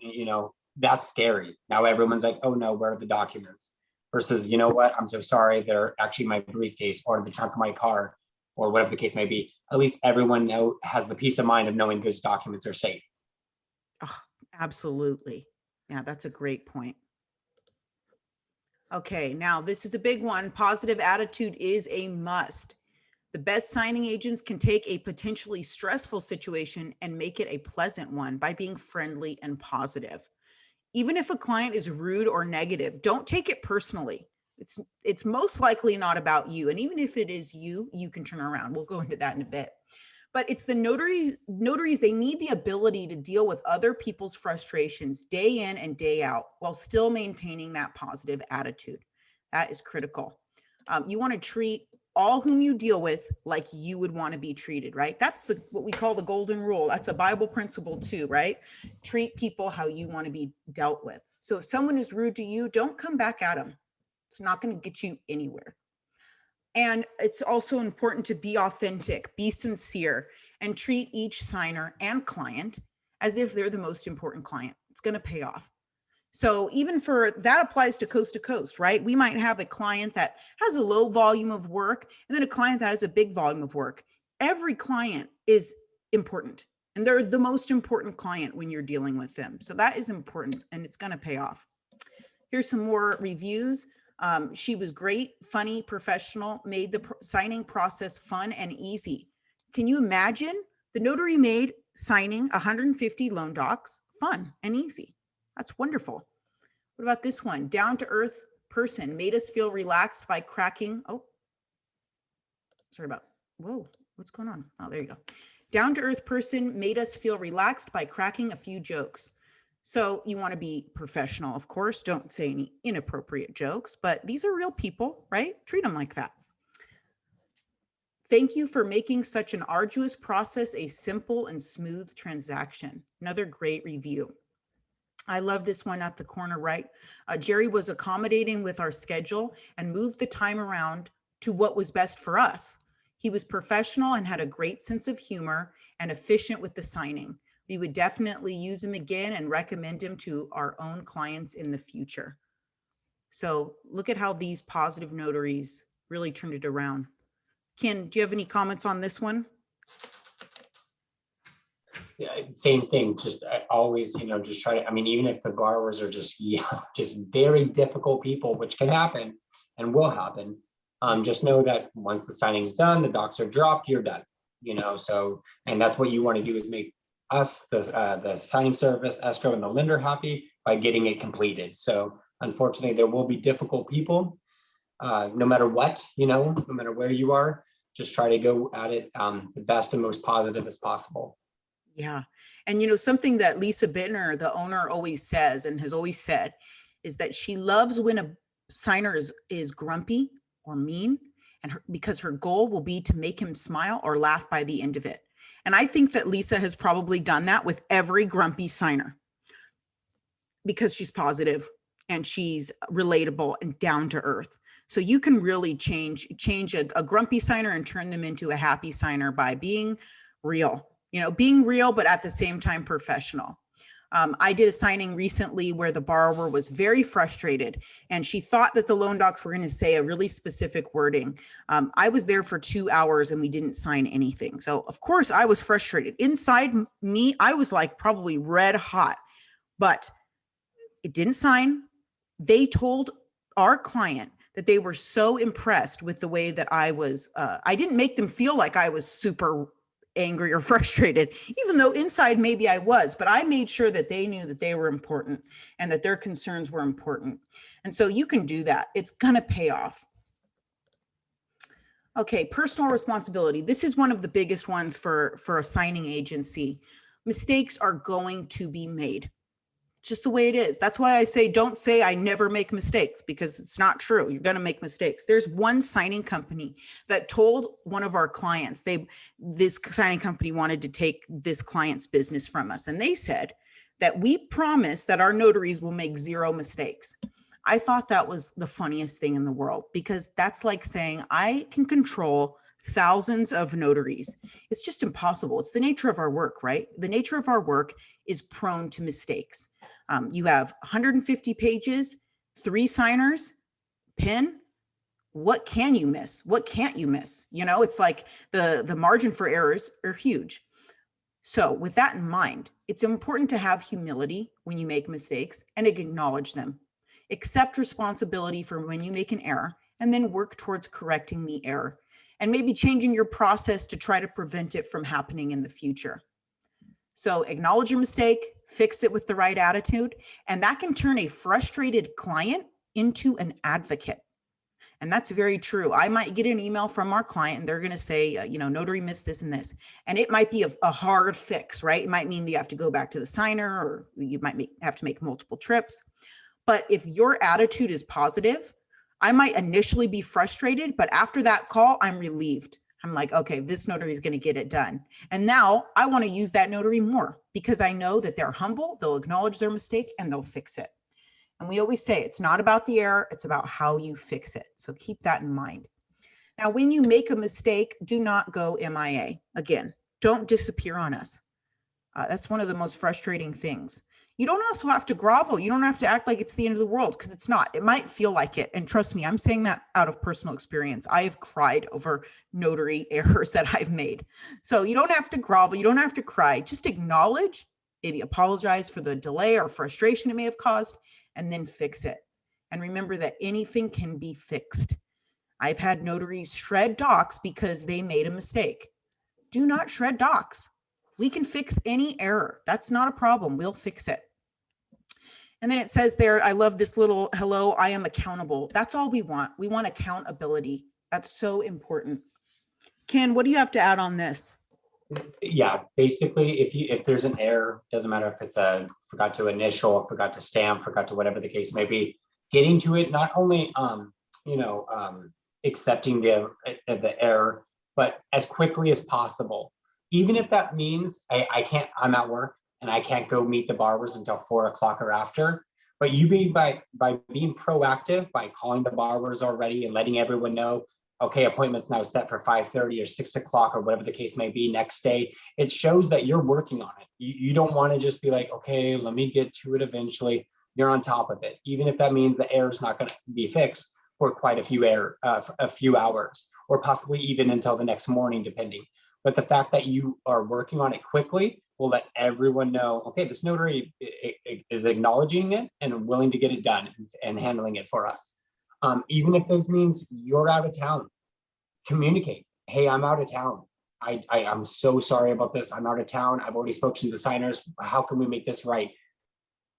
that's scary. Now everyone's like, oh no, where are the documents? Versus, you know what? I'm so sorry. They're actually in my briefcase or the trunk of my car or whatever the case may be. At least everyone has the peace of mind of knowing those documents are safe. Oh, absolutely. Yeah, that's a great point. Okay, now this is a big one. Positive attitude is a must. The best signing agents can take a potentially stressful situation and make it a pleasant one by being friendly and positive. Even if a client is rude or negative, don't take it personally. It's most likely not about you. And even if it is you, you can turn around. We'll go into that in a bit. But it's the notaries, they need the ability to deal with other people's frustrations day in and day out while still maintaining that positive attitude. That is critical. You want to treat all whom you deal with like you would want to be treated, right? That's what we call the golden rule. That's a Bible principle too, right? Treat people how you want to be dealt with. So if someone is rude to you, don't come back at them. It's not going to get you anywhere. And it's also important to be authentic, be sincere, and treat each signer and client as if they're the most important client. It's going to pay off. So even that applies to coast, right? We might have a client that has a low volume of work and then a client that has a big volume of work. Every client is important and they're the most important client when you're dealing with them. So that is important and it's going to pay off. Here's some more reviews. She was great, funny, professional, made the signing process fun and easy. Can you imagine The notary made signing 150 loan docs fun and easy. That's wonderful. What about this one? Down to earth person made us feel relaxed by cracking. Oh, sorry about, whoa, what's going on? Oh, there you go. Down to earth person made us feel relaxed by cracking a few jokes. So you want to be professional, of course. Don't say any inappropriate jokes, but these are real people, right? Treat them like that. Thank you for making such an arduous process a simple and smooth transaction. Another great review. I love this one at the corner right. Jerry was accommodating with our schedule and moved the time around to what was best for us. He was professional and had a great sense of humor and efficient with the signing. We would definitely use him again and recommend him to our own clients in the future. So look at how these positive notaries really turned it around. Ken, do you have any comments on this one? Yeah, same thing. Just always, just try to, I mean, even if the borrowers are just, just very difficult people, which can happen and will happen, just know that once the signing's done, the docs are dropped, you're done, so, and that's what you want to do, is make us, the signing service, escrow, and the lender happy by getting it completed. So unfortunately, there will be difficult people, no matter what, no matter where you are, just try to go at it the best and most positive as possible. Yeah. And something that Lisa Bittner, the owner, always says and has always said is that she loves when a signer is grumpy or mean, and because her goal will be to make him smile or laugh by the end of it. And I think that Lisa has probably done that with every grumpy signer because she's positive and she's relatable and down to earth. So you can really change a grumpy signer and turn them into a happy signer by being real. Being real, but at the same time professional. I did a signing recently where the borrower was very frustrated and she thought that the loan docs were going to say a really specific wording. I was there for 2 hours and we didn't sign anything. So of course I was frustrated. Inside me, I was like probably red hot, but it didn't sign. They told our client that they were so impressed with the way that I was, I didn't make them feel like I was super angry or frustrated, even though inside maybe I was, but I made sure that they knew that they were important and that their concerns were important. And so you can do that. It's going to pay off. Okay, personal responsibility. This is one of the biggest ones for a signing agency. Mistakes are going to be made. Just the way it is. That's why I say, don't say I never make mistakes, because it's not true. You're going to make mistakes. There's one signing company that told one of our clients, this signing company wanted to take this client's business from us. And they said that we promise that our notaries will make 0 mistakes. I thought that was the funniest thing in the world, because that's like saying I can control thousands of notaries. It's just impossible. It's the nature of our work, right? The nature of our work is prone to mistakes. You have 150 pages, 3 signers, pen. What can you miss? What can't you miss? It's like the margin for errors are huge. So with that in mind, it's important to have humility when you make mistakes and acknowledge them. Accept responsibility for when you make an error, and then work towards correcting the error and maybe changing your process to try to prevent it from happening in the future. So acknowledge your mistake, fix it with the right attitude, and that can turn a frustrated client into an advocate. And that's very true. I might get an email from our client and they're going to say, notary missed this and this. And it might be a hard fix, right? It might mean that you have to go back to the signer, or you might have to make multiple trips. But if your attitude is positive, I might initially be frustrated, but after that call, I'm relieved. I'm like, okay, this notary is going to get it done. And now I want to use that notary more because I know that they're humble, they'll acknowledge their mistake, and they'll fix it. And we always say it's not about the error, it's about how you fix it. So keep that in mind. Now, when you make a mistake, do not go MIA. Again, don't disappear on us. That's one of the most frustrating things. You don't also have to grovel. You don't have to act like it's the end of the world, because it's not. It might feel like it. And trust me, I'm saying that out of personal experience. I have cried over notary errors that I've made. So you don't have to grovel. You don't have to cry. Just acknowledge, maybe apologize for the delay or frustration it may have caused, and then fix it. And remember that anything can be fixed. I've had notaries shred docs because they made a mistake. Do not shred docs. We can fix any error. That's not a problem. We'll fix it. And then it says there, I love this little, hello, I am accountable. That's all we want. We want accountability. That's so important. Ken, what do you have to add on this? Yeah, basically, if there's an error, doesn't matter if it's a forgot to initial, forgot to stamp, forgot to whatever the case may be, getting to it, not only accepting the error, but as quickly as possible. Even if that means I'm at work and I can't go meet the barbers until 4 o'clock or after. But you by being proactive, by calling the barbers already and letting everyone know, okay, appointment's now set for 5:30 or 6 o'clock or whatever the case may be next day. It shows that you're working on it. You don't want to just be like, okay, let me get to it eventually. You're on top of it, even if that means the error is not going to be fixed for quite a few hours, or possibly even until the next morning, depending. But the fact that you are working on it quickly will let everyone know, okay, this notary is acknowledging it and willing to get it done and handling it for us. Even if this means you're out of town, communicate. Hey, I'm out of town. I'm so sorry about this. I'm out of town. I've already spoken to the signers. How can we make this right?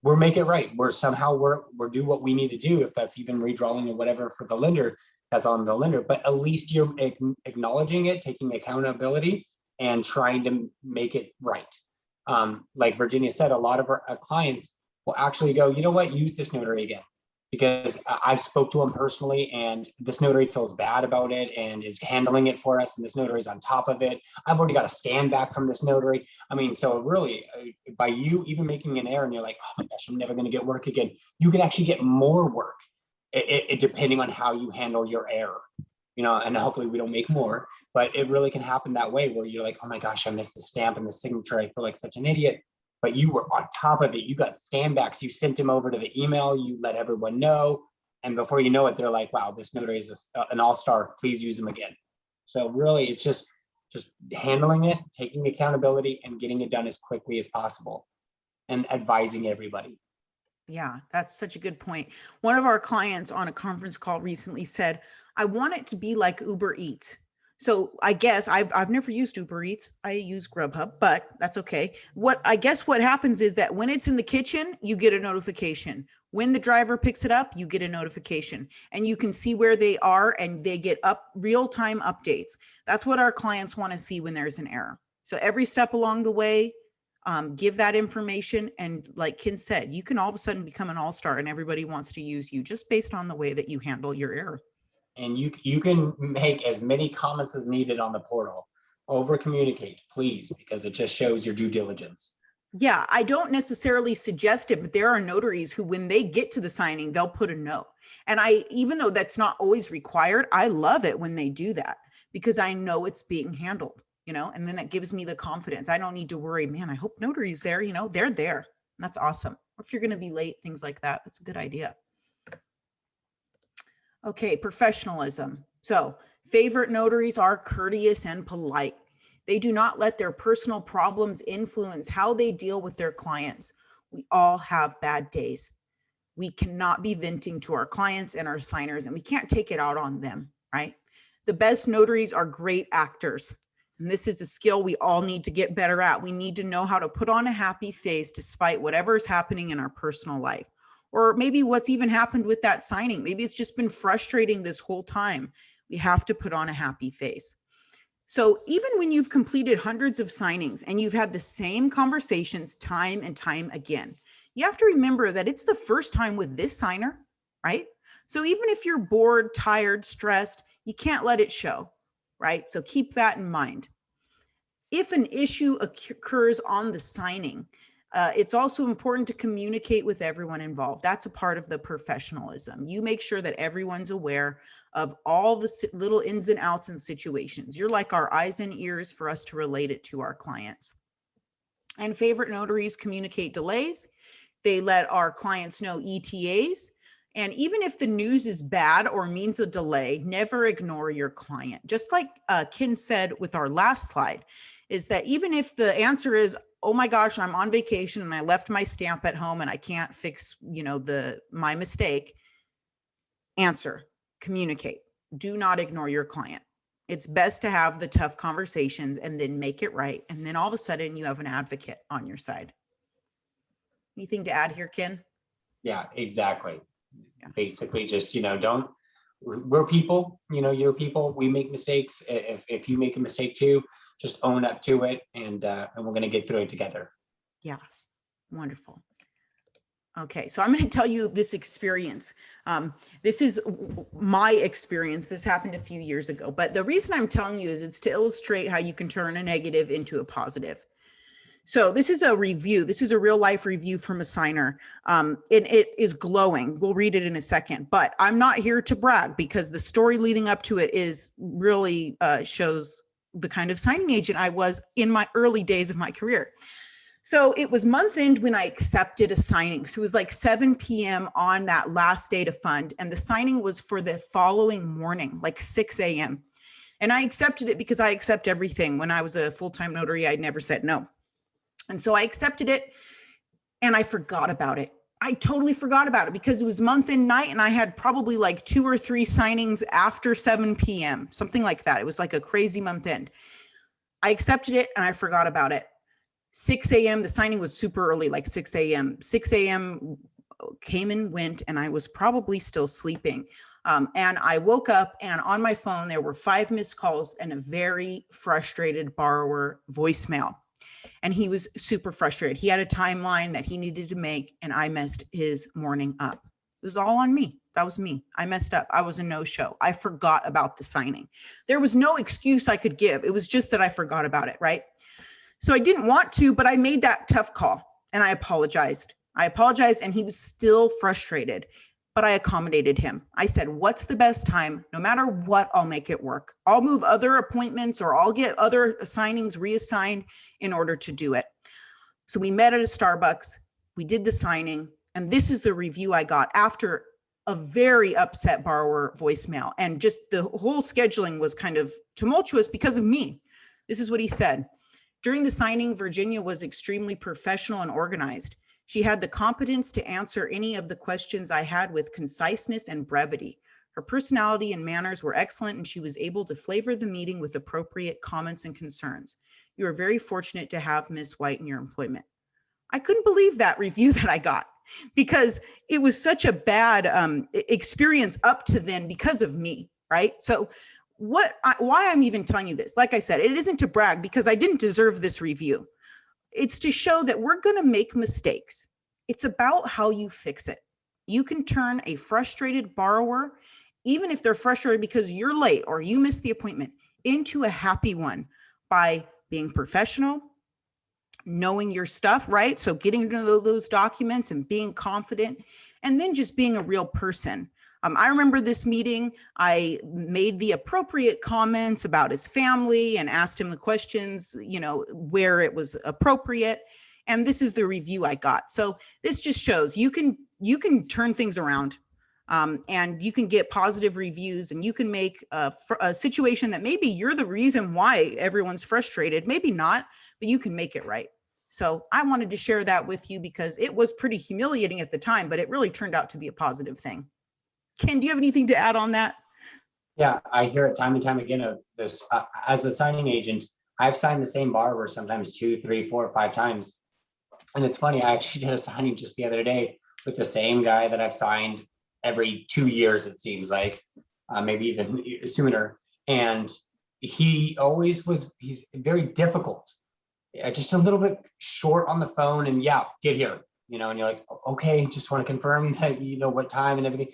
We'll make it right. We're do what we need to do. If that's even redrawing or whatever for the lender, that's on the lender. But at least you're acknowledging it, taking accountability, and trying to make it right. Like Virginia said, a lot of our clients will actually go, you know what, use this notary again. Because I've spoke to him personally, and this notary feels bad about it and is handling it for us, and this notary is on top of it. I've already got a scan back from this notary. I mean, so really, by you even making an error and you're like, oh my gosh, I'm never going to get work again, you can actually get more work, depending on how you handle your error. And hopefully we don't make more, but it really can happen that way where you're like, oh my gosh, I missed the stamp and the signature. I feel like such an idiot. But you were on top of it. You got scan backs. You sent them over to the email. You let everyone know. And before you know it, they're like, wow, this notary is an all-star. Please use them again. So really, it's just handling it, taking accountability, and getting it done as quickly as possible, and advising everybody. Yeah, that's such a good point. One of our clients on a conference call recently said, I want it to be like UberEats. So I guess I've never used UberEats. I use Grubhub, but that's okay. What happens is that when it's in the kitchen, you get a notification. When the driver picks it up, you get a notification, and you can see where they are, and they get real-time updates. That's what our clients want to see when there's an error. So every step along the way, give that information. And like Ken said, you can all of a sudden become an all-star, and everybody wants to use you just based on the way that you handle your error. And you can make as many comments as needed on the portal. Over communicate, please, because it just shows your due diligence. Yeah, I don't necessarily suggest it, but there are notaries who, when they get to the signing, they'll put a note. And even though that's not always required, I love it when they do that, because I know it's being handled, and then it gives me the confidence. I don't need to worry, man, I hope notary's there, they're there. And that's awesome. Or if you're going to be late, things like that, that's a good idea. Okay, professionalism. So favorite notaries are courteous and polite. They do not let their personal problems influence how they deal with their clients. We all have bad days. We cannot be venting to our clients and our signers, and we can't take it out on them, right? The best notaries are great actors. And this is a skill we all need to get better at. We need to know how to put on a happy face despite whatever is happening in our personal life. Or maybe what's even happened with that signing. Maybe it's just been frustrating this whole time. We have to put on a happy face. So even when you've completed hundreds of signings and you've had the same conversations time and time again, you have to remember that it's the first time with this signer, right? So even if you're bored, tired, stressed, you can't let it show, right? So keep that in mind. If an issue occurs on the signing, it's also important to communicate with everyone involved. That's a part of the professionalism. You make sure that everyone's aware of all the little ins and outs and situations. You're like our eyes and ears for us to relate it to our clients. And favorite notaries communicate delays. They let our clients know ETAs. And even if the news is bad or means a delay, never ignore your client. Just like Ken said with our last slide, is that even if the answer is, oh my gosh, I'm on vacation and I left my stamp at home and I can't fix, my mistake, answer, communicate. Do not ignore your client. It's best to have the tough conversations and then make it right. And then all of a sudden you have an advocate on your side. Anything to add here, Ken? Yeah, exactly. Yeah. Basically just, we're people, you're people, we make mistakes. If you make a mistake too, just own up to it, and we're going to get through it together. Yeah. Wonderful. Okay, so I'm going to tell you this experience. This is my experience. This happened a few years ago, but the reason I'm telling you is it's to illustrate how you can turn a negative into a positive. So this is a review. This is a real life review from a signer. It is glowing. We'll read it in a second, but I'm not here to brag because the story leading up to it is really shows the kind of signing agent I was in my early days of my career. So it was month end when I accepted a signing. So it was like 7 p.m. on that last day to fund. And the signing was for the following morning, like 6 a.m. And I accepted it because I accept everything. When I was a full-time notary, I never said no. And so I accepted it and I forgot about it. I totally forgot about it because it was month end night and I had probably like 2 or 3 signings after 7 p.m., something like that. It was like a crazy month end. I accepted it and I forgot about it. 6 a.m. The signing was super early, like 6 a.m. 6 a.m. came and went, and I was probably still sleeping. And I woke up, and on my phone, there were 5 missed calls and a very frustrated borrower voicemail. And he was super frustrated. He had a timeline that he needed to make, and I messed his morning up. It was all on me. That was me. I messed up. I was a no-show. I forgot about the signing. There was no excuse I could give. It was just that I forgot about it, right? So I didn't want to, but I made that tough call and I apologized. And he was still frustrated, but I accommodated him. I said, what's the best time? No matter what, I'll make it work. I'll move other appointments or I'll get other signings reassigned in order to do it. So we met at a Starbucks, we did the signing, and this is the review I got after a very upset borrower voicemail. And just the whole scheduling was kind of tumultuous because of me. This is what he said. During the signing, Virginia was extremely professional and organized. She had the competence to answer any of the questions I had with conciseness and brevity. Her personality and manners were excellent, and she was able to flavor the meeting with appropriate comments and concerns. You are very fortunate to have Miss White in your employment. I couldn't believe that review that I got because it was such a bad experience up to then because of me, right? So why I'm even telling you this, like I said, it isn't to brag because I didn't deserve this review. It's to show that we're going to make mistakes. It's about how you fix it. You can turn a frustrated borrower, even if they're frustrated because you're late or you missed the appointment, into a happy one by being professional, knowing your stuff, right? So getting to know those documents and being confident, and then just being a real person. I remember this meeting, I made the appropriate comments about his family and asked him the questions, where it was appropriate. And this is the review I got. So this just shows you can turn things around, and you can get positive reviews, and you can make a situation that maybe you're the reason why everyone's frustrated, maybe not, but you can make it right. So I wanted to share that with you because it was pretty humiliating at the time, but it really turned out to be a positive thing. Ken, do you have anything to add on that? Yeah, I hear it time and time again of this. As a signing agent, I've signed the same borrower sometimes 2, 3, 4, 5 times. And it's funny, I actually did a signing just the other day with the same guy that I've signed every 2 years, it seems like, maybe even sooner. And he's very difficult. Just a little bit short on the phone and yeah, get here, and you're like, okay, just want to confirm that you know what time and everything.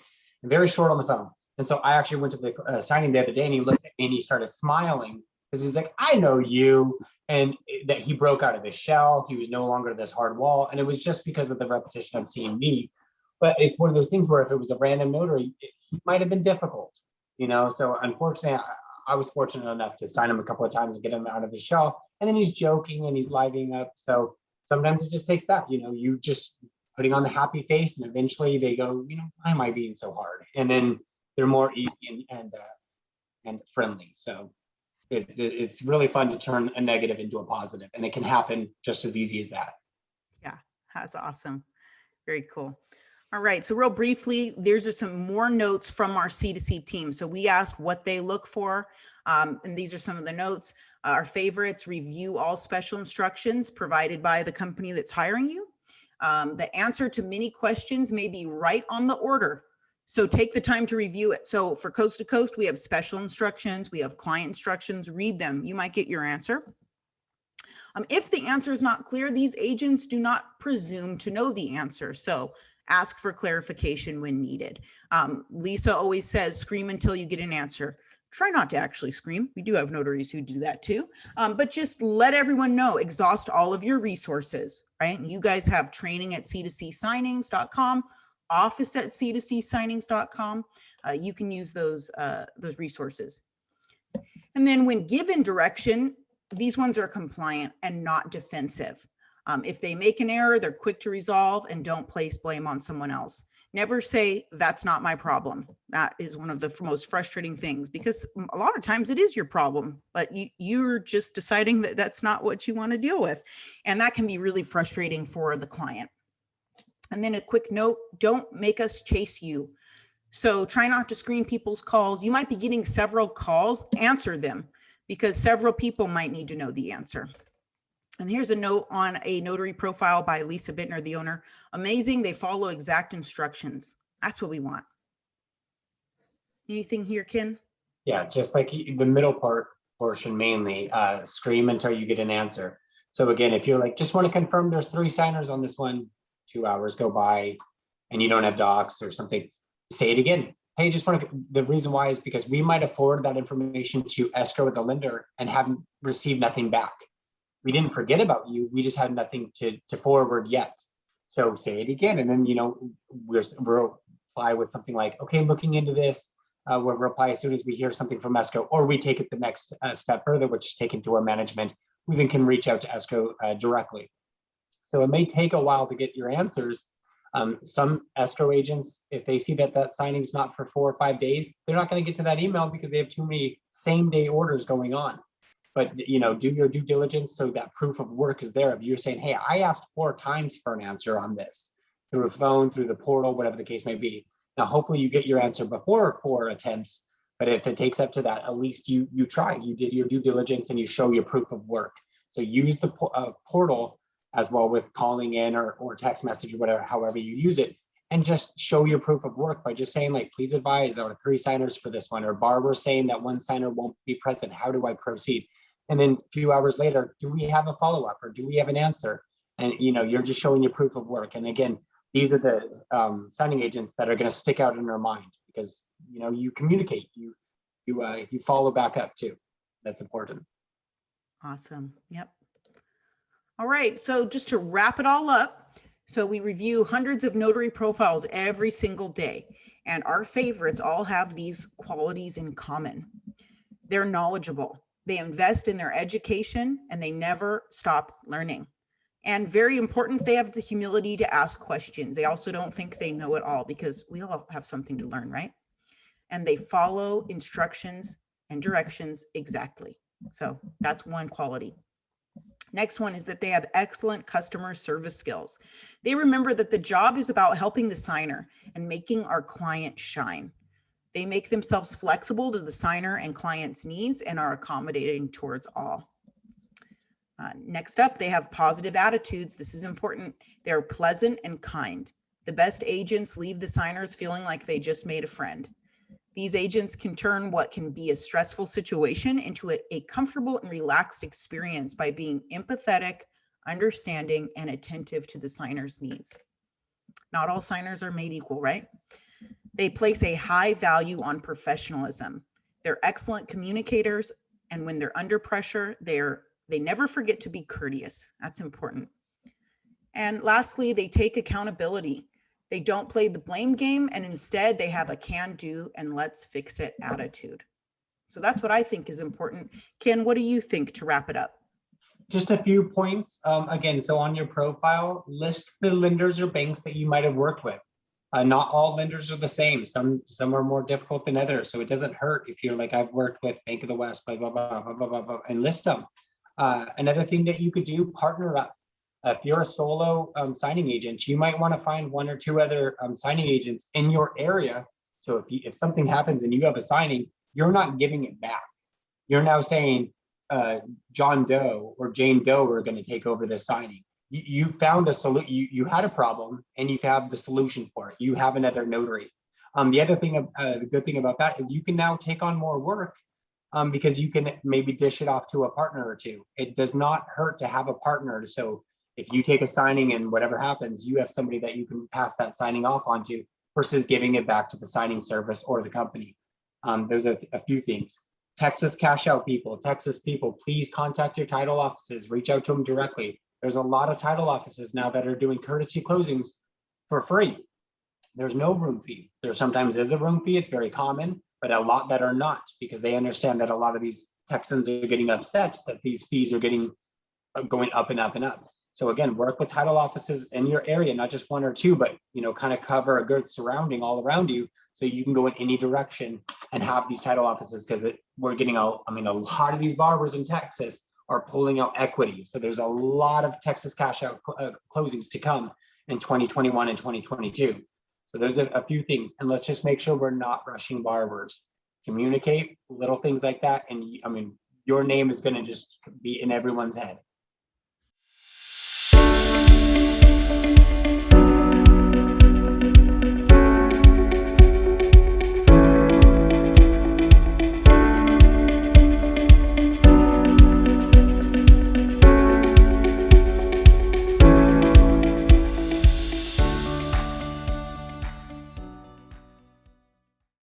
Very short on the phone. And so I actually went to the signing the other day and he looked at me and he started smiling because he's like, I know you. And that he broke out of his shell. He was no longer this hard wall. And it was just because of the repetition of seeing me. But it's one of those things where if it was a random notary, he might have been difficult, So unfortunately, I was fortunate enough to sign him a couple of times and get him out of his shell. And then he's joking and he's livening up. So sometimes it just takes that, you just putting on the happy face, and eventually they go, why am I being so hard? And then they're more easy and friendly. So it's really fun to turn a negative into a positive, and it can happen just as easy as that. Yeah, that's awesome. Very cool. All right, so real briefly, there's just some more notes from our C2C team. So we asked what they look for, and these are some of the notes. Our favorites: review all special instructions provided by the company that's hiring you. The answer to many questions may be right on the order, so take the time to review it. So for coast to coast, we have special instructions, we have client instructions. Read them, you might get your answer. If the answer is not clear, these agents do not presume to know the answer, so ask for clarification when needed. Lisa always says, scream until you get an answer. Try not to actually scream. We do have notaries who do that too, but just let everyone know, exhaust all of your resources, right? You guys have training at C2CSignings.com, office at C2CSignings.com. You can use those resources. And then when given direction, these ones are compliant and not defensive. If they make an error, they're quick to resolve and don't place blame on someone else. Never say, that's not my problem. That is one of the most frustrating things, because a lot of times it is your problem, but you're just deciding that that's not what you want to deal with. And that can be really frustrating for the client. And then a quick note, don't make us chase you. So try not to screen people's calls. You might be getting several calls, answer them, because several people might need to know the answer. And here's a note on a notary profile by Lisa Bittner, the owner. Amazing, they follow exact instructions. That's what we want. Anything here, Ken? Yeah, just like the middle portion mainly, scream until you get an answer. So again, if you're like, just want to confirm there's 3 signers on this one, 2 hours go by and you don't have docs or something, say it again. Hey, just want to, the reason why is because we might have forwarded that information to escrow with the lender and haven't received nothing back. We didn't forget about you. We just had nothing to forward yet. So say it again. And then, we'll reply with something like, okay, looking into this. We'll reply as soon as we hear something from escrow, or we take it the next step further, which is taken to our management, who then can reach out to escrow directly. So it may take a while to get your answers. Some escrow agents, if they see that signing is not for 4 or 5 days, they're not going to get to that email because they have too many same-day orders going on. But do your due diligence so that proof of work is there. If you're saying, hey, I asked 4 times for an answer on this through a phone, through the portal, whatever the case may be. Now, hopefully you get your answer before 4 attempts, but if it takes up to that, at least you try, you did your due diligence and you show your proof of work. So use the portal as well with calling in or text message or whatever, however you use it, and just show your proof of work by just saying, like, please advise, there are 3 signers for this one, or Barbara saying that 1 signer won't be present. How do I proceed? And then a few hours later, do we have a follow-up or do we have an answer? And you're just showing your proof of work. And again, these are the signing agents that are going to stick out in their mind because you communicate, you follow back up too. That's important. Awesome. Yep. All right. So just to wrap it all up, so we review hundreds of notary profiles every single day, and our favorites all have these qualities in common. They're knowledgeable. They invest in their education and they never stop learning. And very important, they have the humility to ask questions. They also don't think they know it all because we all have something to learn, right? And they follow instructions and directions exactly. So that's one quality. Next one is that they have excellent customer service skills. They remember that the job is about helping the signer and making our client shine. They make themselves flexible to the signer and client's needs and are accommodating towards all. Next up, they have positive attitudes. This is important. They're pleasant and kind. The best agents leave the signers feeling like they just made a friend. These agents can turn what can be a stressful situation into a comfortable and relaxed experience by being empathetic, understanding, and attentive to the signer's needs. Not all signers are made equal, right? They place a high value on professionalism. They're excellent communicators, and when they're under pressure, they never forget to be courteous. That's important. And lastly, they take accountability. They don't play the blame game, and instead they have a can-do and let's fix it attitude. So that's what I think is important. Ken, what do you think to wrap it up? Just a few points. Again, so on your profile, list the lenders or banks that you might have worked with. Not all lenders are the same. Some are more difficult than others. So it doesn't hurt if you're like, I've worked with Bank of the West, blah, blah, blah, blah, blah, blah, blah, and list them. Another thing that you could do, partner up. If you're a solo signing agent, you might want to find one or two other signing agents in your area. So if something happens and you have a signing, you're not giving it back. You're now saying John Doe or Jane Doe are going to take over this signing. You found a solution. You had a problem and you have the solution for it. You have another notary. The other thing, the good thing about that is you can now take on more work because you can maybe dish it off to a partner or two. It does not hurt to have a partner. So if you take a signing and whatever happens, you have somebody that you can pass that signing off onto versus giving it back to the signing service or the company. Those are a few things. Texas cash out people, Texas people, please contact your title offices, reach out to them directly. There's a lot of title offices now that are doing courtesy closings for free. There's no room fee. There sometimes is a room fee, it's very common, but a lot that are not, because they understand that a lot of these Texans are getting upset that these fees are going up and up and up. So again, work with title offices in your area, not just one or two, but kind of cover a good surrounding all around you, so you can go in any direction and have these title offices. Because we're getting a lot of these barbers in Texas are pulling out equity. So there's a lot of Texas cash out closings to come in 2021 and 2022. So there's a few things, and let's just make sure we're not rushing barbers. Communicate little things like that, and your name is going to just be in everyone's head.